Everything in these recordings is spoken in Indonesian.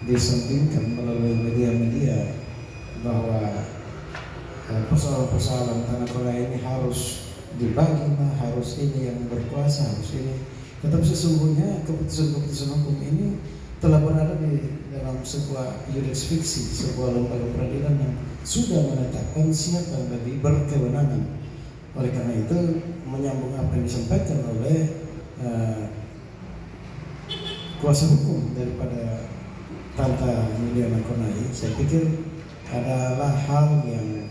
disampingkan melalui media-media bahwa persoalan-persoalan tanah Korea ini harus dibagi, harus ini yang berkuasa, harus ini. Tetapi sesungguhnya keputusan-keputusan hukum ini telah berada di dalam sebuah judeks fiksi, sebuah lembaga peradilan yang sudah menetapkan siapa yang lebih berkewenangan. Oleh karena itu, menyambung apa yang disampaikan oleh kuasa hukum daripada Tante Yuliana Konai, saya pikir adalah hal yang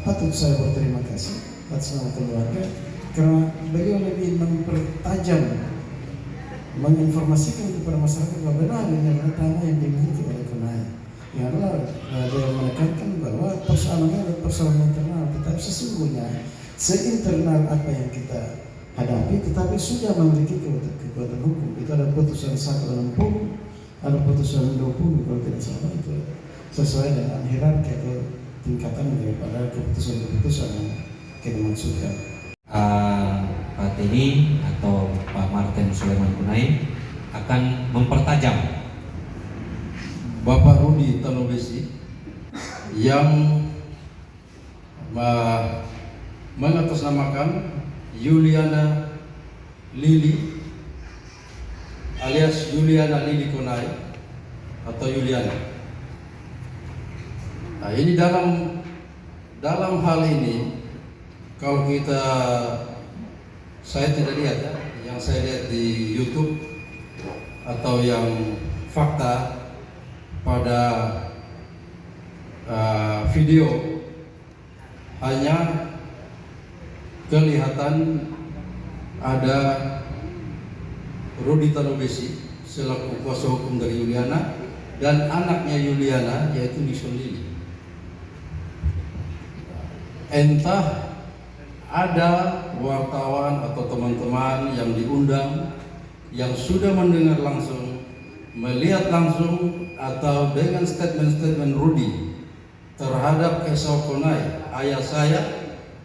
patut saya berterima kasih atas nama keluarga, karena beliau lebih mempertajam, menginformasikan kepada masyarakat bahwa benar ini adalah tanah yang dimiliki oleh Konai. Yang adalah dia menekankan bahwa persoalannya adalah persoalan internal, tetapi sesungguhnya seinternal apa yang kita hadapi, tetapi sudah memiliki kekuatan hukum. Itu ada putusan 160, ada putusan 20 kalau tidak salah, itu sesuai dengan hierarki atau tingkatan daripada keputusan-keputusan yang kita maksudkan. Pak Teddy atau Pak Martin Sulaiman Konai akan mempertajam Bapak Rudi Tanobesi yang mengatasnamakan Yuliana Lili alias Yuliana Lili Konai atau Yuliana. Nah, ini dalam hal ini kalau saya tidak lihat ya, yang saya lihat di YouTube atau yang fakta pada video hanya kelihatan ada Rudi Tanobesi selaku kuasa hukum dari Yuliana dan anaknya Yuliana yaitu Nixon Lili. Entah ada wartawan atau teman-teman yang diundang yang sudah mendengar langsung, melihat langsung, atau dengan statement-statement Rudi terhadap Esau Konai, ayah saya,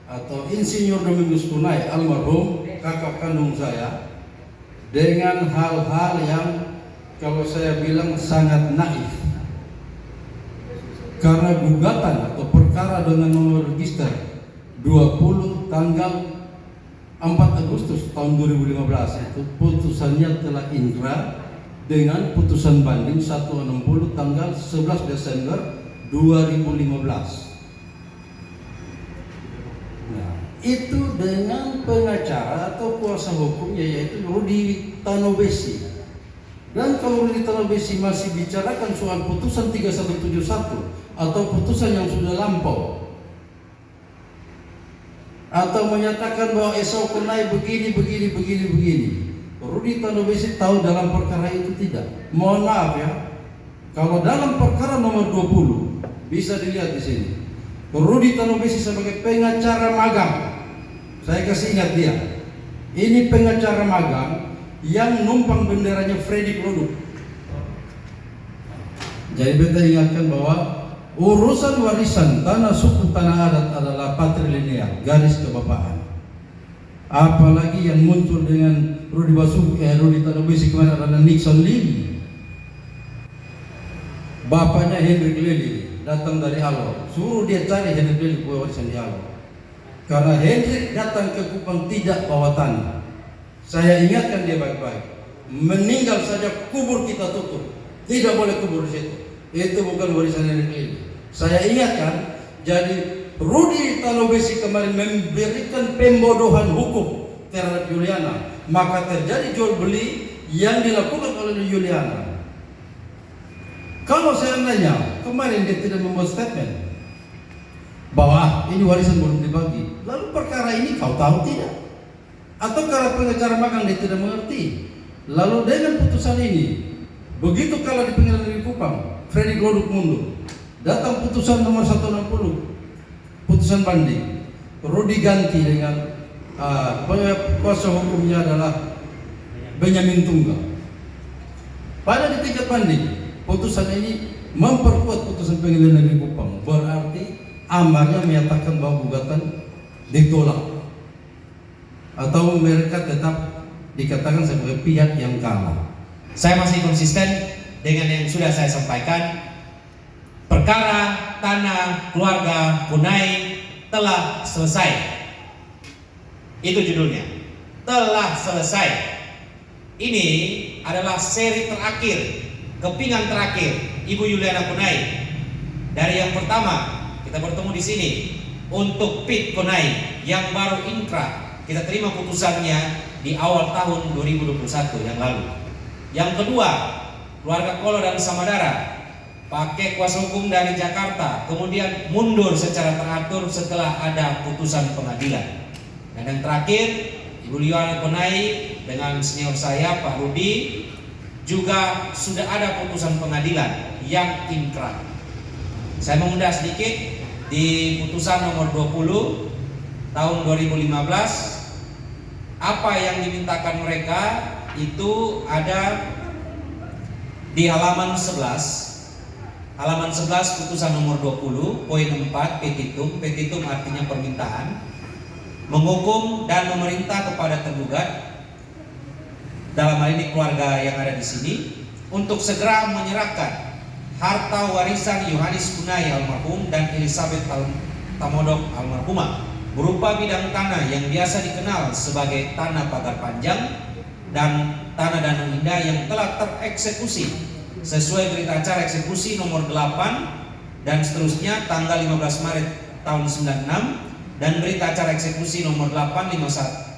atau Insinyur Domingus Konai, almarhum kakak kandung saya, dengan hal-hal yang kalau saya bilang sangat naif. Karena gugatan atau perkara dengan nomor register 20 tanggal 4 Agustus tahun 2015 itu putusannya telah inkrah dengan putusan banding 160 tanggal 11 Desember 2015. Nah, itu dengan pengacara atau kuasa hukumnya yaitu Rudi Tanobesi. Dan kalau Rudi Tanobesi masih bicarakan soal putusan 3171 atau putusan yang sudah lampau, atau menyatakan bahwa Esau Konai begini, Rudi Tanobesi tahu dalam perkara itu tidak. Mohon maaf ya, kalau dalam perkara nomor 20 bisa dilihat di sini, Rudi Tanobesi sebagai pengacara magang, saya kasih ingat dia, ini pengacara magang yang numpang benderanya Freddy Kloduk. Jadi beta ingatkan bahwa urusan warisan tanah suku tanah adat adalah patrilineal, garis kebapaan. Apalagi yang muncul dengan Rudi Tanobesi kemarin adalah Nixon Lili. Bapaknya Hendrik Lili datang dari Alor. Suruh dia cari Hendrik Lili kue warisan di Alor. Karena Hendrik datang ke Kupang tidak bawa tanah. Saya ingatkan dia baik-baik. Meninggal saja kubur kita tutup. Tidak boleh kubur di situ. Itu bukan warisan Hendrik Lili. Saya ingatkan, jadi Rudi Tanobesi kemarin memberikan pembodohan hukum terhadap Yuliana, maka terjadi jual beli yang dilakukan oleh Yuliana. Kalau seandainya kemarin dia tidak membuat statement bahwa ini warisan belum dibagi, lalu perkara ini kau tahu tidak? Atau karena pengacara magang dia tidak mengerti? Lalu dengan putusan ini, begitu kalau di pengadilan negeri Kupang, Freddy Kloduk mundur. Datang putusan nomor 160, putusan banding. Rudi ganti dengan kuasa hukumnya adalah Benyamin Tunggal. Pada di tingkat banding, putusan ini memperkuat putusan pengadilan negeri Kupang. Berarti amarnya menyatakan bahwa gugatan ditolak atau mereka tetap dikatakan sebagai pihak yang kalah. Saya masih konsisten dengan yang sudah saya sampaikan, perkara tanah keluarga Kunai telah selesai. Itu judulnya, telah selesai. Ini adalah seri terakhir, kepingan terakhir Ibu Yuliana Kunai. Dari yang pertama kita bertemu di sini untuk Pit Kunai yang baru inkrah, kita terima putusannya di awal tahun 2021 yang lalu. Yang kedua, keluarga Kolo dan Samadara pakai kuasa hukum dari Jakarta, kemudian mundur secara teratur setelah ada putusan pengadilan. Dan yang terakhir, Ibu Yuliana Kunai dengan senior saya Pak Rudi juga sudah ada putusan pengadilan yang inkrah. Saya mengundah sedikit di putusan nomor 20 tahun 2015. Apa yang dimintakan mereka itu ada di halaman 11. Halaman 11 putusan nomor 20, poin 4, petitum. Petitum artinya permintaan. Menghukum dan memerintah kepada tergugat, dalam hal ini keluarga yang ada di sini, untuk segera menyerahkan harta warisan Yohanes Kunai almarhum dan Elizabeth Tamodok almarhumah berupa bidang tanah yang biasa dikenal sebagai tanah pagar panjang dan tanah Danau Indah yang telah tereksekusi sesuai berita acara eksekusi nomor 8 dan seterusnya tanggal 15 Maret tahun 96 dan berita acara eksekusi nomor 851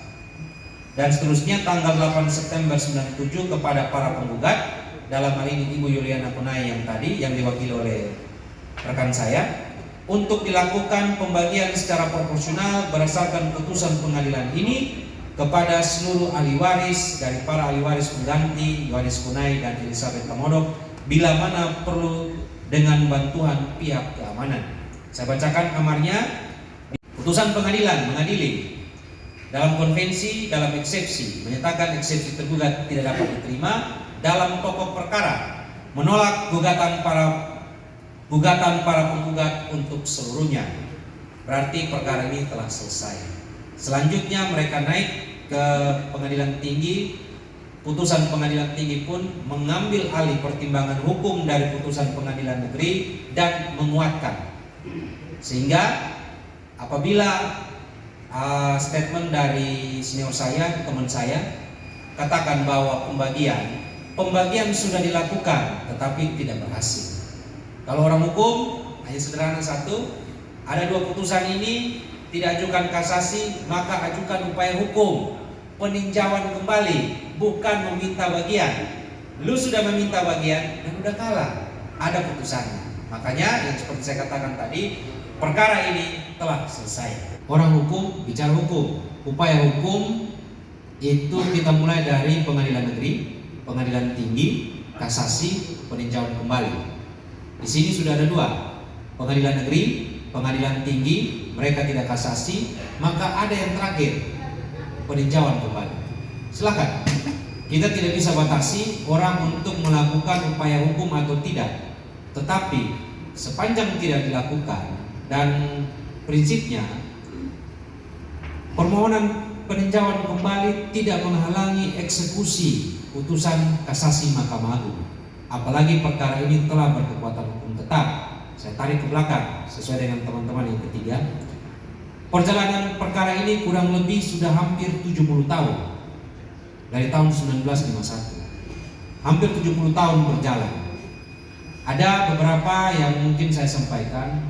dan seterusnya tanggal 8 September 97 kepada para penggugat, dalam hal ini Ibu Yuliana Kunai yang tadi yang diwakili oleh rekan saya, untuk dilakukan pembagian secara proporsional berdasarkan putusan pengadilan ini kepada seluruh ahli waris dari para ahli waris pengganti Yohanes Kunai dan Elizabeth Tamodok bila mana perlu dengan bantuan pihak keamanan. Saya bacakan amarnya. Putusan pengadilan mengadili dalam konvensi, dalam eksepsi, menyatakan eksepsi tergugat tidak dapat diterima dalam pokok perkara, menolak gugatan para penggugat untuk seluruhnya. Berarti perkara ini telah selesai. Selanjutnya mereka naik ke pengadilan tinggi. Putusan pengadilan tinggi pun mengambil alih pertimbangan hukum dari putusan pengadilan negeri dan menguatkan. Sehingga apabila statement dari senior saya, teman saya, katakan bahwa pembagian sudah dilakukan tetapi tidak berhasil. Kalau orang hukum hanya sederhana satu, ada dua putusan ini tidak ajukan kasasi, maka ajukan upaya hukum peninjauan kembali, bukan meminta bagian. Lu sudah meminta bagian dan udah kalah, ada putusannya. Makanya yang seperti saya katakan tadi, perkara ini telah selesai. Orang hukum bicara hukum, upaya hukum itu kita mulai dari pengadilan negeri, pengadilan tinggi, kasasi, peninjauan kembali. Di sini sudah ada dua, pengadilan negeri, pengadilan tinggi, mereka tidak kasasi, maka ada yang terakhir, peninjauan kembali. Silakan, kita tidak bisa batasi orang untuk melakukan upaya hukum atau tidak, tetapi sepanjang tidak dilakukan dan prinsipnya permohonan peninjauan kembali tidak menghalangi eksekusi putusan kasasi Mahkamah Agung. Apalagi perkara ini telah berkekuatan hukum tetap. Saya tarik ke belakang sesuai dengan teman-teman yang ketiga. Perjalanan perkara ini kurang lebih sudah hampir 70 tahun. Dari tahun 1951. Hampir 70 tahun berjalan. Ada beberapa yang mungkin saya sampaikan.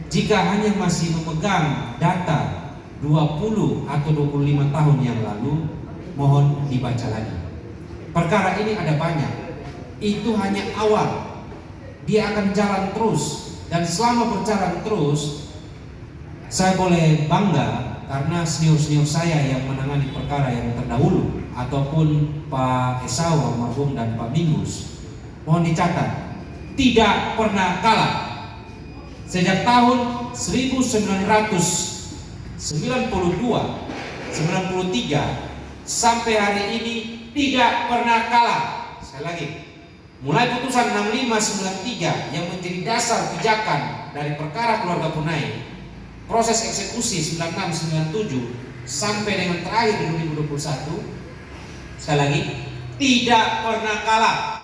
Jika hanya masih memegang data 20 atau 25 tahun yang lalu, mohon dibaca lagi. Perkara ini ada banyak. Itu hanya awal. Dia akan jalan terus, dan selama berjalan terus, saya boleh bangga karena senior-senior saya yang menangani perkara yang terdahulu, ataupun Pak Esau almarhum dan Pak Mingus, mohon dicatat, tidak pernah kalah. Sejak tahun 1992, 93 sampai hari ini tidak pernah kalah. Sekali lagi, mulai putusan 6593 yang menjadi dasar pijakan dari perkara keluarga Kunai, proses eksekusi 9697 sampai dengan terakhir di 2021, sekali lagi tidak pernah kalah.